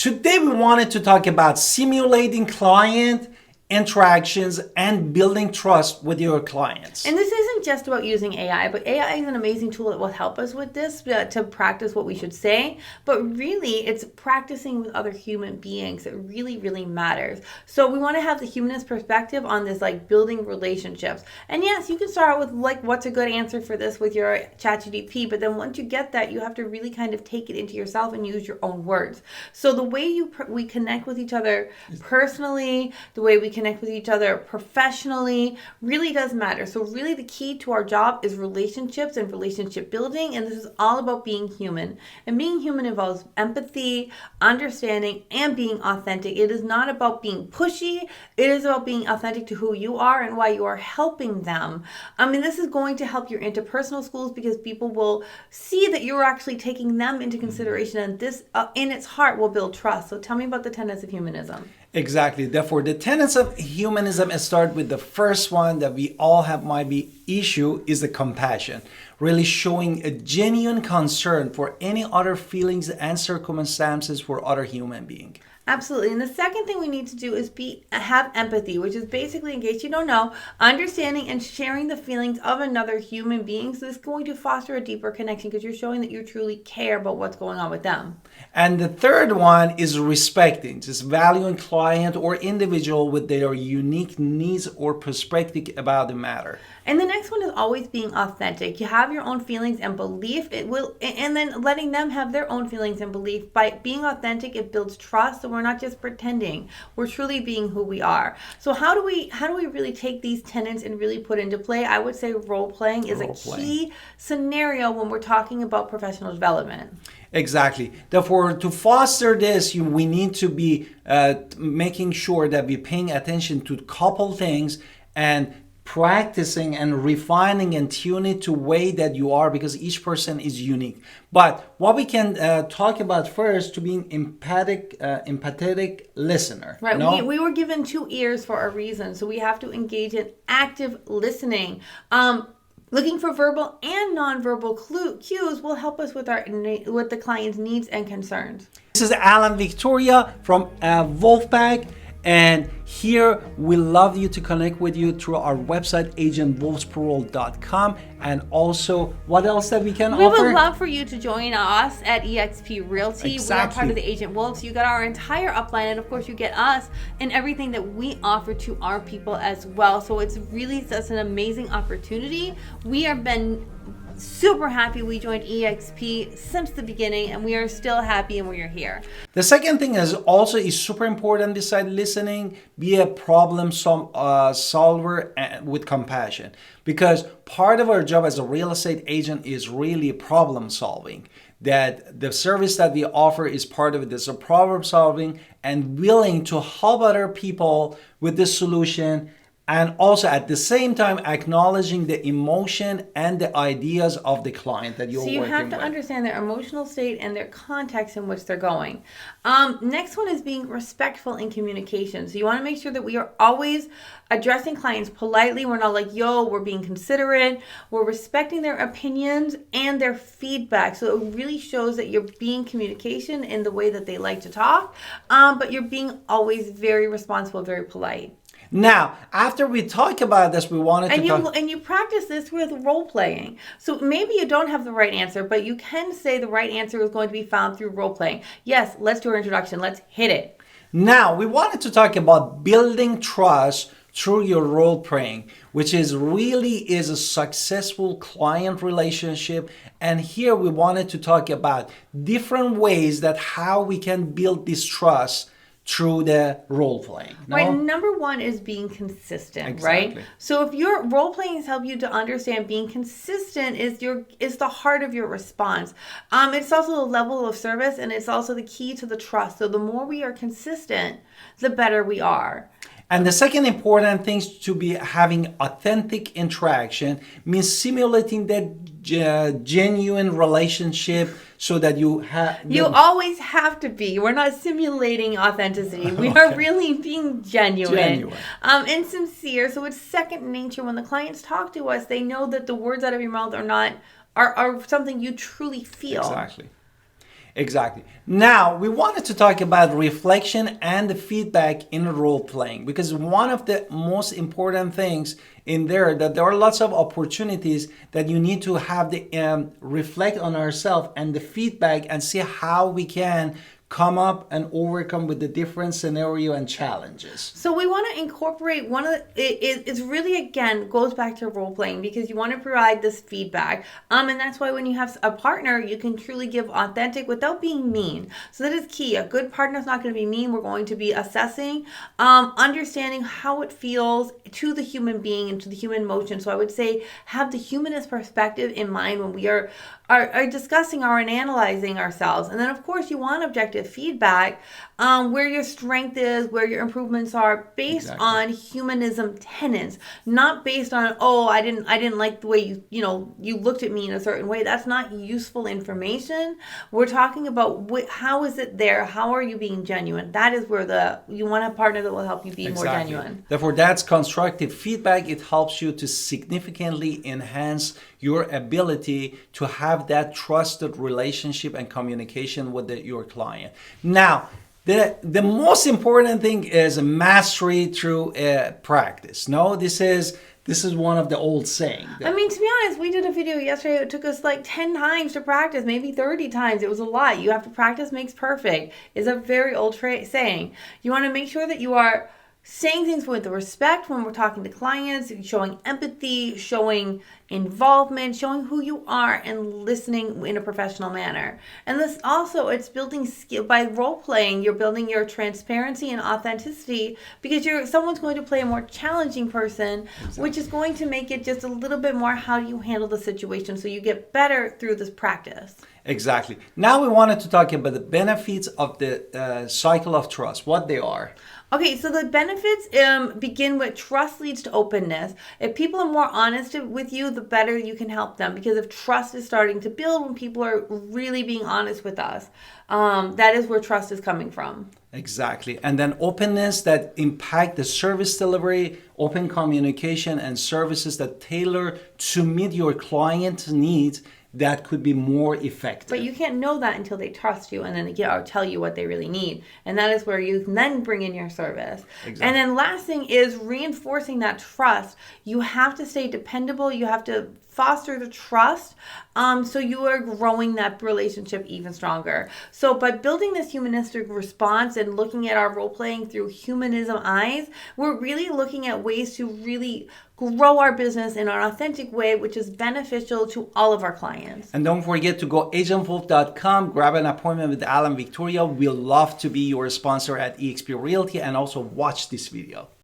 Today we wanted to talk about simulating client interactions and building trust with your clients. And this isn't just about using AI, but AI is an amazing tool that will help us with this to practice what we should say. But really, it's practicing with other human beings that really, really matters. So we want to have the humanist perspective on this, like building relationships. And yes, you can start out with like, what's a good answer for this with your ChatGPT, but then once you get that, you have to really kind of take it into yourself and use your own words. So the way we connect with each other personally, the way we connect with each other professionally really does matter. So really the key to our job is relationships and relationship building, and this is all about being human. And being human involves empathy, understanding, and being authentic. It is not about being pushy. It is about being authentic to who you are and why you are helping them. I mean, this is going to help your interpersonal skills because people will see that you're actually taking them into consideration, and this in its heart will build trust. So tell me about the tenets of humanism. Exactly. Therefore, the tenets of humanism start with the first one that we all have might be issue is the compassion. Really showing a genuine concern for any other feelings and circumstances for other human being. Absolutely. And the second thing we need to do is have empathy, which is basically, in case you don't know, understanding and sharing the feelings of another human being. So it's going to foster a deeper connection because you're showing that you truly care about what's going on with them. And the third one is respecting, just valuing client or individual with their unique needs or perspective about the matter. And the next one is always being authentic. You have your own feelings and belief. And then letting them have their own feelings and belief. By being authentic, it builds trust. So we're not just pretending. We're truly being who we are. So how do we really take these tenets and really put into play? I would say role playing is a key scenario when we're talking about professional development. Exactly. Therefore, to foster this, we need to be making sure that we're paying attention to a couple things and practicing and refining and tuning to way that you are, because each person is unique. But what we can talk about first to being empathetic listener. Right. No? We were given 2 ears for a reason, so we have to engage in active listening. Looking for verbal and nonverbal cues will help us with the client's needs and concerns. This is Alan Victoria from Wolfpack. And here we love you to connect with you through our website, agentwolfsparole.com. And also, what else that we can offer? We would love for you to join us at eXp Realty. Exactly. We are part of the Agent Wolves. You got our entire upline, and of course you get us and everything that we offer to our people as well. So it's really such an amazing opportunity. We have been super happy we joined eXp since the beginning, and we are still happy and we are here. The second thing is super important beside listening, be a problem solver with compassion, because part of our job as a real estate agent is really problem solving. That the service that we offer is part of it. There's a problem solving and willing to help other people with the solution, and also at the same time acknowledging the emotion and the ideas of the client that you're working with. So you have to understand their emotional state and their context in which they're going. Next one is being respectful in communication. So you want to make sure that we are always addressing clients politely. We're not like, we're being considerate. We're respecting their opinions and their feedback. So it really shows that you're being communication in the way that they like to talk, but you're being always very responsible, very polite. Now, after we talk about this, we wanted to and you practice this with role playing. So maybe you don't have the right answer, but you can say the right answer is going to be found through role playing. Yes, let's do our introduction. Let's hit it. Now, we wanted to talk about building trust through your role playing, which is a successful client relationship. And here we wanted to talk about different ways that how we can build this trust through the role playing. No? Right. Number one is being consistent, exactly. Right? So if your role playing has helped you to understand being consistent is the heart of your response. It's also the level of service, and it's also the key to the trust. So the more we are consistent, the better we are. And the second important thing to be having authentic interaction means simulating that genuine relationship so that you have... You always have to be. We're not simulating authenticity. We are really being genuine. And sincere. So it's second nature. When the clients talk to us, they know that the words out of your mouth are something you truly feel. Exactly. Exactly. Now, we wanted to talk about reflection and the feedback in role playing, because one of the most important things in there, that there are lots of opportunities that you need to have the reflect on ourselves and the feedback and see how we can come up and overcome with the different scenario and challenges. So we want to incorporate one of it's really, again, goes back to role playing, because you want to provide this feedback. And that's why when you have a partner, you can truly give authentic without being mean. So that is key. A good partner is not going to be mean. We're going to be assessing, understanding how it feels to the human being and to the human emotion. So I would say have the humanist perspective in mind when we are discussing and analyzing ourselves. And then, of course, you want objective feedback, where your strength is, where your improvements are, based on humanism tenets, not based on, oh, I didn't like the way you looked at me in a certain way. That's not useful information. We're talking about how is it there? How are you being genuine? That is where you want a partner that will help you be more genuine. Therefore, that's constructive feedback. It helps you to significantly enhance your ability to have that trusted relationship and communication with your client. Now, the most important thing is mastery through practice. No, this is one of the old sayings. I mean, to be honest, we did a video yesterday. It took us like 10 times to practice, maybe 30 times. It was a lot. You have to practice makes perfect. It's a very old saying. You want to make sure that you are saying things with the respect when we're talking to clients, showing empathy, showing involvement, showing who you are, and listening in a professional manner. And this also, it's building skill by role playing. You're building your transparency and authenticity, because someone's going to play a more challenging person, which is going to make it just a little bit more how do you handle the situation, so you get better through this practice. Exactly. Now we wanted to talk about the benefits of the cycle of trust, what they are. Okay, so the benefits begin with trust leads to openness. If people are more honest with you, the better you can help them. Because if trust is starting to build when people are really being honest with us, that is where trust is coming from. Exactly. And then openness that impact the service delivery, open communication, and services that tailor to meet your client's needs, that could be more effective. But you can't know that until they trust you and then they tell you what they really need. And that is where you then bring in your service. Exactly. And then last thing is reinforcing that trust. You have to stay dependable. You have to foster the trust, so you are growing that relationship even stronger. So by building this humanistic response and looking at our role playing through humanism eyes, we're really looking at ways to really grow our business in an authentic way, which is beneficial to all of our clients. And don't forget to go agentwolf.com, grab an appointment with Alan Victoria. We'll love to be your sponsor at eXp Realty, and also watch this video.